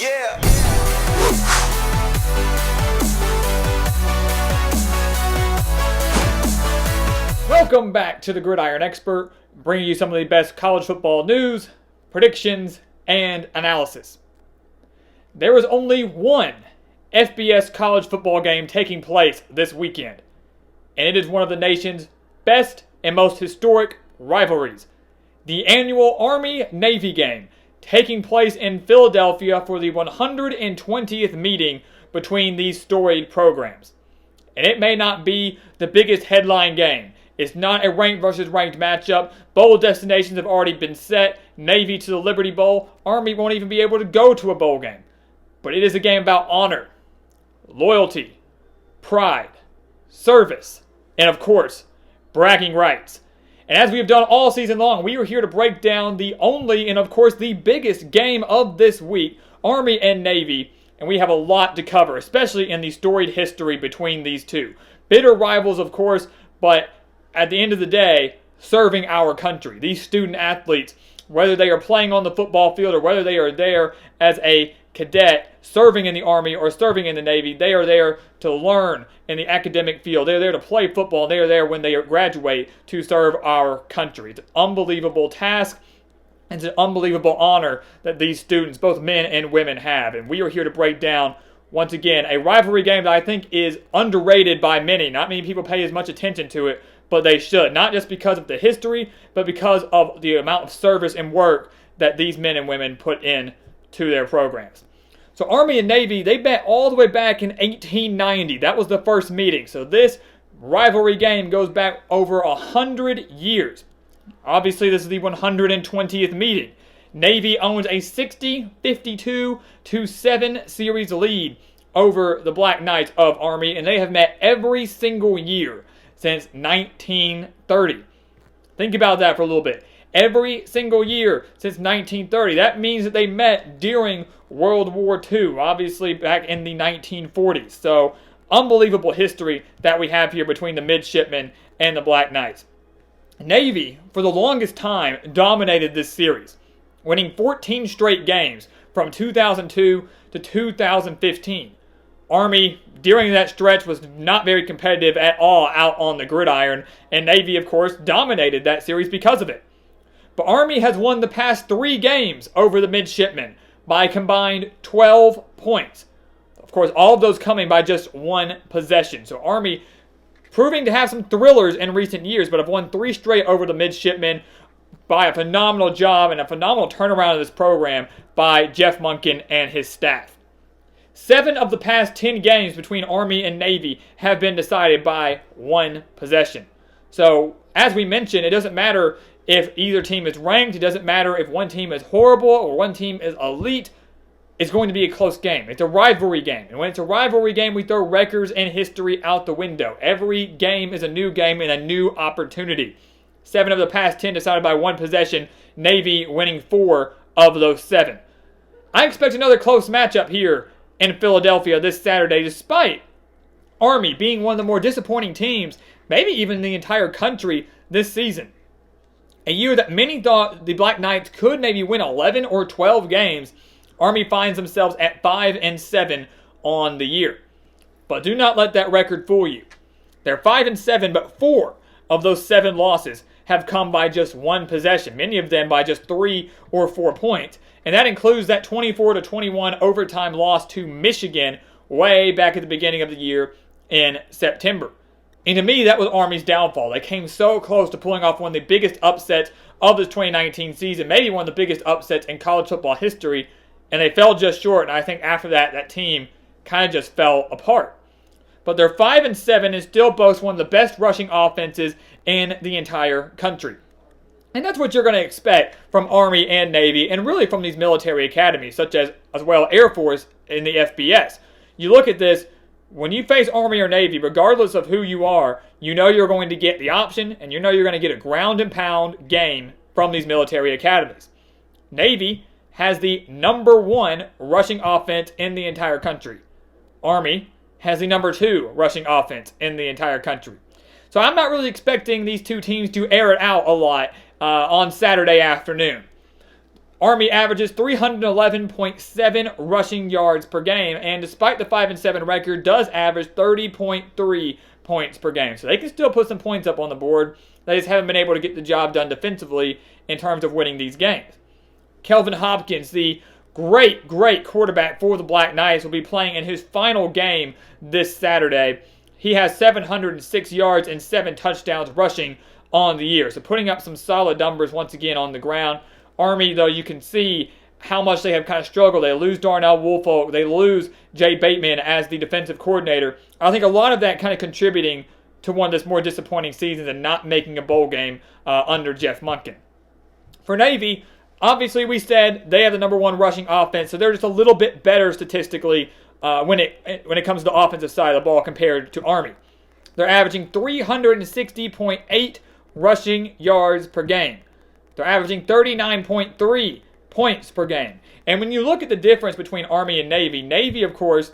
Yeah. Welcome back to the Gridiron Expert, bringing you some of the best college football news, predictions, and analysis. There is only one FBS college football game taking place this weekend, and it is one of the nation's best and most historic rivalries. The annual Army-Navy game taking place in Philadelphia for the 120th meeting between these storied programs. And it may not be the biggest headline game. It's not a ranked versus ranked matchup. Bowl destinations have already been set. Navy to the Liberty Bowl. Army won't even be able to go to a bowl game. But it is a game about honor, loyalty, pride, service, and of course, bragging rights. And as we have done all season long, we are here to break down the only and of course the biggest game of this week, Army and Navy. And we have a lot to cover, especially in the storied history between these two. Bitter rivals, of course, but at the end of the day, serving our country. These student athletes, whether they are playing on the football field or whether they are there as a cadet serving in the Army or serving in the Navy, they are there to learn in the academic field. They're there to play football. They are there when they graduate to serve our country. It's an unbelievable task. It's an unbelievable honor that these students, both men and women, have. And we are here to break down, once again, a rivalry game that I think is underrated by many. Not many people pay as much attention to it, but they should. Not just because of the history, but because of the amount of service and work that these men and women put in to their programs. So Army and Navy, they met all the way back in 1890. That was the first meeting. So this rivalry game goes back over 100 years. Obviously, this is the 120th meeting. Navy owns a 60-52-7 series lead over the Black Knights of Army, and they have met every single year since 1930. Think about that for a little bit. Every single year since 1930. That means that they met during World War II, obviously back in the 1940s. So, unbelievable history that we have here between the midshipmen and the Black Knights. Navy, for the longest time, dominated this series, winning 14 straight games from 2002 to 2015. Army, during that stretch, was not very competitive at all out on the gridiron, and Navy, of course, dominated that series because of it. But Army has won the past 3 games over the midshipmen by a combined 12 points. Of course, all of those coming by just one possession. So Army proving to have some thrillers in recent years, but have won 3 straight over the midshipmen by a phenomenal job and a phenomenal turnaround of this program by Jeff Monken and his staff. 7 of the past 10 games between Army and Navy have been decided by one possession. So, as we mentioned, it doesn't matter if either team is ranked. It doesn't matter if one team is horrible or one team is elite. It's going to be a close game. It's a rivalry game. And when it's a rivalry game, we throw records and history out the window. Every game is a new game and a new opportunity. 7 of the past 10 decided by one possession. Navy winning 4 of those 7. I expect another close matchup here in Philadelphia this Saturday, despite Army being one of the more disappointing teams, maybe even in the entire country this season. A year that many thought the Black Knights could maybe win 11 or 12 games, Army finds themselves at 5-7 on the year. But do not let that record fool you. They're 5-7, but 4 of those 7 losses have come by just one possession, many of them by just 3 or 4 points. And that includes that 24-21 overtime loss to Michigan way back at the beginning of the year in September. And to me, that was Army's downfall. They came so close to pulling off one of the biggest upsets of this 2019 season, maybe one of the biggest upsets in college football history, and they fell just short. And I think after that, that team kind of just fell apart. But they're 5-7 and still boast one of the best rushing offenses in the entire country. And that's what you're going to expect from Army and Navy, and really from these military academies, such as well Air Force in the FBS. You look at this, when you face Army or Navy, regardless of who you are, you know you're going to get the option, and you know you're going to get a ground and pound game from these military academies. Navy has the number 1 rushing offense in the entire country. Army has the number 2 rushing offense in the entire country. So I'm not really expecting these two teams to air it out a lot on Saturday afternoon. Army averages 311.7 rushing yards per game, and despite the 5-7 record, does average 30.3 points per game. So they can still put some points up on the board. They just haven't been able to get the job done defensively in terms of winning these games. Kelvin Hopkins, the great quarterback for the Black Knights, will be playing in his final game this Saturday. He has 706 yards and 7 touchdowns rushing on the year. So putting up some solid numbers once again on the ground. Army, though, you can see how much they have kind of struggled. They lose Darnell Woolfolk. They lose Jay Bateman as the defensive coordinator. I think a lot of that kind of contributing to one of this more disappointing seasons and not making a bowl game under Jeff Monken. For Navy, obviously we said they have the #1 rushing offense, so they're just a little bit better statistically when it comes to the offensive side of the ball compared to Army. They're averaging 360.8 rushing yards per game. They're averaging 39.3 points per game. And when you look at the difference between Army and Navy, Navy, of course,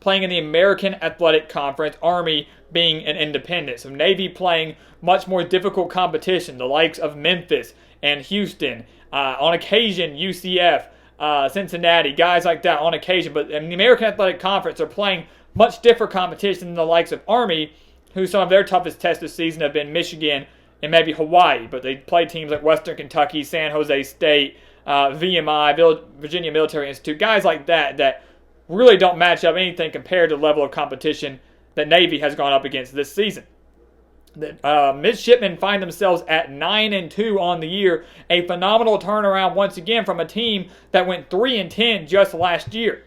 playing in the American Athletic Conference, Army being an independent. So Navy playing much more difficult competition, the likes of Memphis and Houston, on occasion UCF, Cincinnati, guys like that on occasion. But in the American Athletic Conference, they're playing much different competition than the likes of Army, who some of their toughest tests this season have been Michigan and maybe Hawaii. But they play teams like Western Kentucky, San Jose State, VMI, Virginia Military Institute, guys like that really don't match up anything compared to the level of competition that Navy has gone up against this season. The midshipmen find themselves at 9-2 on the year, a phenomenal turnaround once again from a team that went 3-10 just last year.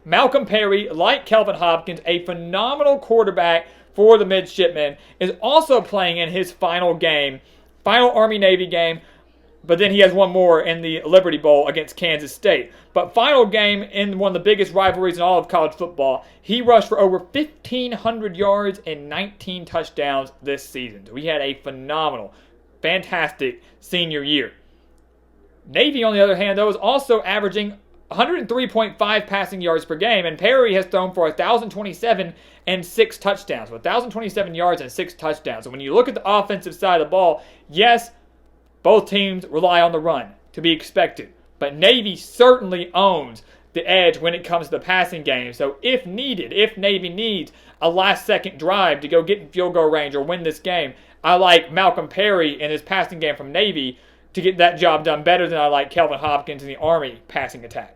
Malcolm Perry, like Kelvin Hopkins, a phenomenal quarterback for the midshipmen, is also playing in his final game, final Army-Navy game, but then he has one more in the Liberty Bowl against Kansas State. But final game in one of the biggest rivalries in all of college football, he rushed for over 1,500 yards and 19 touchdowns this season. So he had a phenomenal, fantastic senior year. Navy, on the other hand, though, is also averaging 103.5 passing yards per game, and Perry has thrown for 1,027 and 6 touchdowns. So 1,027 yards and 6 touchdowns. And when you look at the offensive side of the ball, yes, both teams rely on the run, to be expected. But Navy certainly owns the edge when it comes to the passing game. So if needed, if Navy needs a last-second drive to go get in field goal range or win this game, I like Malcolm Perry in his passing game from Navy to get that job done better than I like Kelvin Hopkins in the Army passing attack.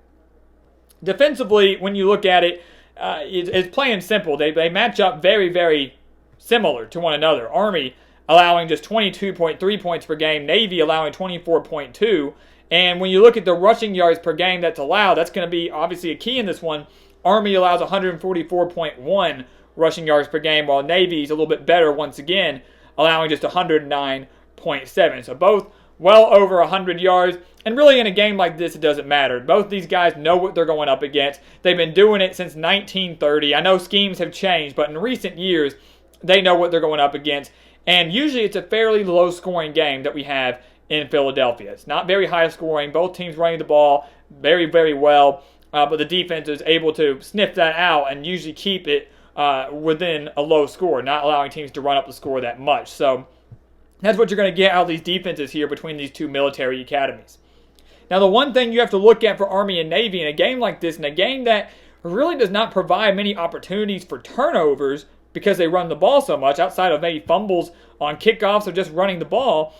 Defensively, when you look at it, it's plain and simple. They match up very, very similar to one another. Army allowing just 22.3 points per game, Navy allowing 24.2. And when you look at the rushing yards per game that's allowed, that's going to be obviously a key in this one. Army allows 144.1 rushing yards per game, while Navy's a little bit better once again, allowing just 109.7. So both well over 100 yards. And really in a game like this, it doesn't matter. Both these guys know what they're going up against. They've been doing it since 1930. I know schemes have changed, but in recent years, they know what they're going up against. And usually it's a fairly low-scoring game that we have in Philadelphia. It's not very high scoring. Both teams running the ball very, very well. But the defense is able to sniff that out and usually keep it within a low score, not allowing teams to run up the score that much. So that's what you're going to get out of these defenses here between these two military academies. Now, the one thing you have to look at for Army and Navy in a game like this, in a game that really does not provide many opportunities for turnovers, because they run the ball so much, outside of maybe fumbles on kickoffs or just running the ball,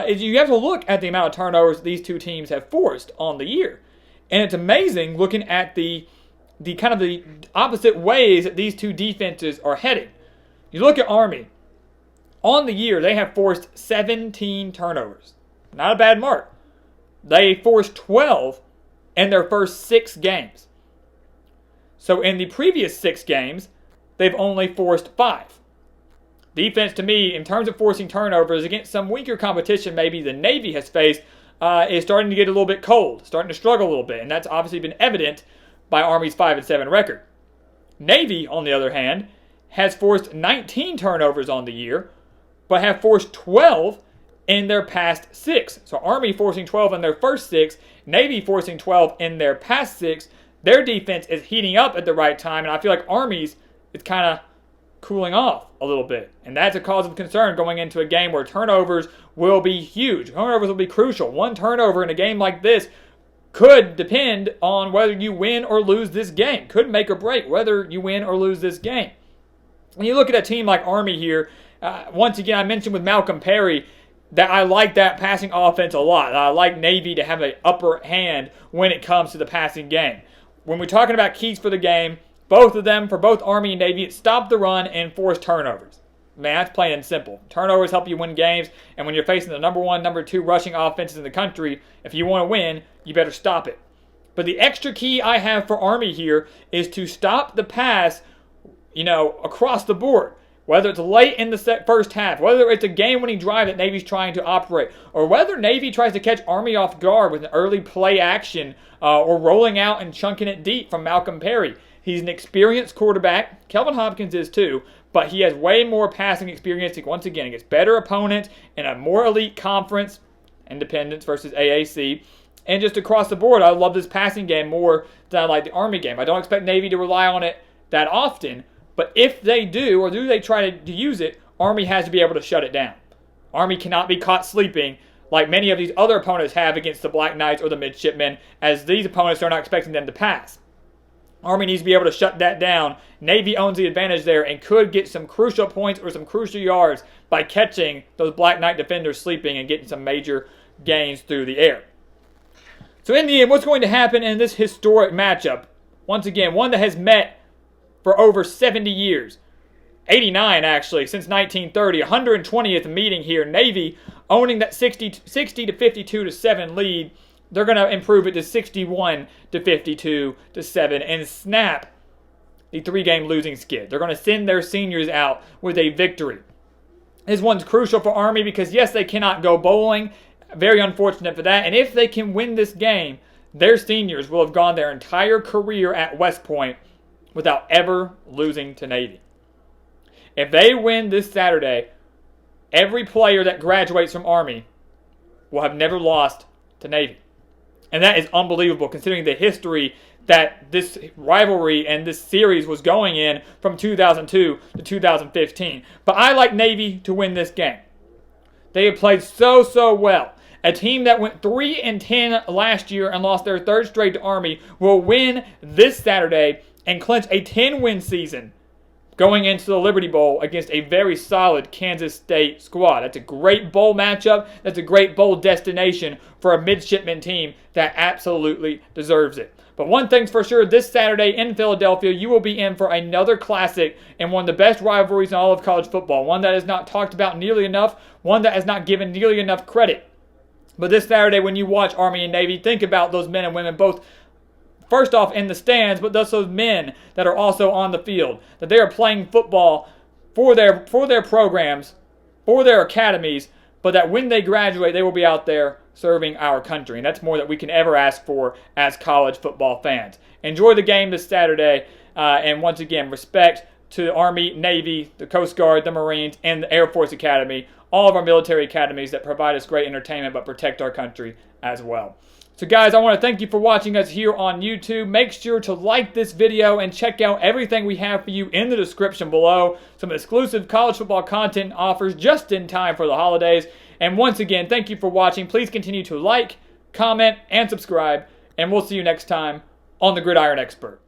is you have to look at the amount of turnovers these two teams have forced on the year. And it's amazing looking at the kind of the opposite ways that these two defenses are heading. You look at Army. On the year, they have forced 17 turnovers. Not a bad mark. They forced 12 in their first 6 games. So in the previous 6 games, they've only forced 5. Defense, to me, in terms of forcing turnovers against some weaker competition maybe the Navy has faced, is starting to get a little bit cold, starting to struggle a little bit. And that's obviously been evident by Army's 5-7 record. Navy, on the other hand, has forced 19 turnovers on the year, but have forced 12 in their past 6. So Army forcing 12 in their first 6, Navy forcing 12 in their past 6. Their defense is heating up at the right time, and I feel like Army's is kind of cooling off a little bit. And that's a cause of concern going into a game where turnovers will be huge. Turnovers will be crucial. One turnover in a game like this could depend on whether you win or lose this game. Could make or break whether you win or lose this game. When you look at a team like Army here, once again, I mentioned with Malcolm Perry that I like that passing offense a lot. I like Navy to have an upper hand when it comes to the passing game. When we're talking about keys for the game, both of them, for both Army and Navy, stop the run and force turnovers. Man, that's plain and simple. Turnovers help you win games, and when you're facing the number 1, number 2 rushing offenses in the country, if you want to win, you better stop it. But the extra key I have for Army here is to stop the pass, across the board. Whether it's late in the first half, whether it's a game-winning drive that Navy's trying to operate, or whether Navy tries to catch Army off guard with an early play action or rolling out and chunking it deep from Malcolm Perry. He's an experienced quarterback. Kelvin Hopkins is too, but he has way more passing experience. Once again, against better opponents in a more elite conference, Independence versus AAC. And just across the board, I love this passing game more than I like the Army game. I don't expect Navy to rely on it that often, but if they do, or do they try to use it, Army has to be able to shut it down. Army cannot be caught sleeping like many of these other opponents have against the Black Knights or the Midshipmen, as these opponents are not expecting them to pass. Army needs to be able to shut that down. Navy owns the advantage there and could get some crucial points or some crucial yards by catching those Black Knight defenders sleeping and getting some major gains through the air. So in the end, what's going to happen in this historic matchup? Once again, one that has met for over 70 years. 89 actually, since 1930, 120th meeting here. Navy owning that 60 to 52-7 lead. They're going to improve it to 61 to 52-7 and snap the 3-game losing skid. They're going to send their seniors out with a victory. This one's crucial for Army because, yes, they cannot go bowling. Very unfortunate for that. And if they can win this game, their seniors will have gone their entire career at West Point without ever losing to Navy. If they win this Saturday, every player that graduates from Army will have never lost to Navy. And that is unbelievable considering the history that this rivalry and this series was going in from 2002 to 2015. But I like Navy to win this game. They have played so well. A team that went 3-10 last year and lost their 3rd straight to Army will win this Saturday and clinch a 10-win season going into the Liberty Bowl against a very solid Kansas State squad. That's a great bowl matchup. That's a great bowl destination for a midshipman team that absolutely deserves it. But one thing's for sure, this Saturday in Philadelphia, you will be in for another classic and one of the best rivalries in all of college football. One that is not talked about nearly enough, one that is not given nearly enough credit. But this Saturday, when you watch Army and Navy, think about those men and women both first off in the stands, but those men that are also on the field, that they are playing football for their programs, for their academies, but that when they graduate, they will be out there serving our country. And that's more that we can ever ask for as college football fans. Enjoy the game this Saturday, and once again, respect to the Army, Navy, the Coast Guard, the Marines, and the Air Force Academy, all of our military academies that provide us great entertainment but protect our country as well. So guys, I want to thank you for watching us here on YouTube. Make sure to like this video and check out everything we have for you in the description below. Some exclusive college football content offers just in time for the holidays. And once again, thank you for watching. Please continue to like, comment, and subscribe. And we'll see you next time on The Gridiron Expert.